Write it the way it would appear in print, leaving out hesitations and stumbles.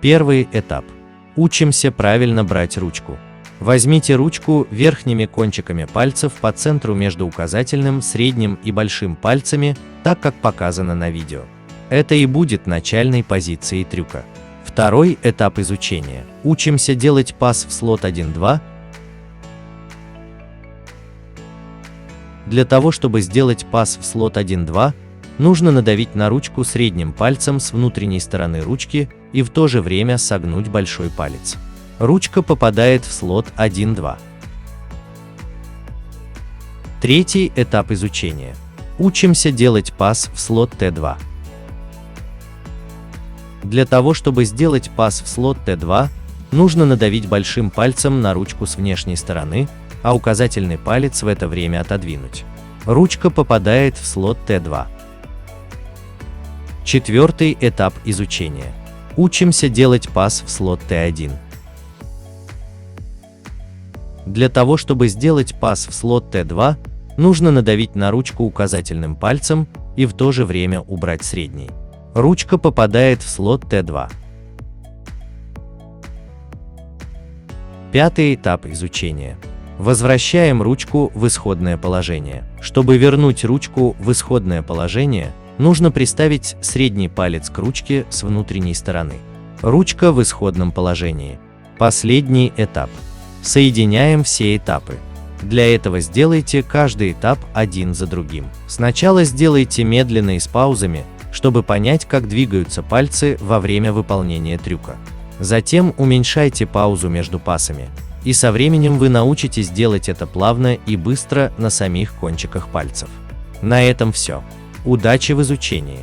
Первый этап. Учимся правильно брать ручку. Возьмите ручку верхними кончиками пальцев по центру между указательным, средним и большим пальцами, так как показано на видео. Это и будет начальной позицией трюка. Второй этап изучения. Учимся делать пас в слот 1-2. Для того, чтобы сделать пас в слот 1-2, нужно надавить на ручку средним пальцем с внутренней стороны ручки и в то же время согнуть большой палец. Ручка попадает в слот 1-2. Третий этап изучения. Учимся делать пас в слот Т2. Для того, чтобы сделать пас в слот Т2, нужно надавить большим пальцем на ручку с внешней стороны, а указательный палец в это время отодвинуть. Ручка попадает в слот Т2. Четвертый этап изучения. Учимся делать пас в слот Т1. Для того, чтобы сделать пас в слот Т2, нужно надавить на ручку указательным пальцем и в то же время убрать средний. Ручка попадает в слот Т2. Пятый этап изучения. Возвращаем ручку в исходное положение. Чтобы вернуть ручку в исходное положение, нужно приставить средний палец к ручке с внутренней стороны. Ручка в исходном положении. Последний этап. Соединяем все этапы. Для этого сделайте каждый этап один за другим. Сначала сделайте медленно и с паузами, чтобы понять, как двигаются пальцы во время выполнения трюка. Затем уменьшайте паузу между пасами, и со временем вы научитесь делать это плавно и быстро на самих кончиках пальцев. На этом все. Удачи в изучении!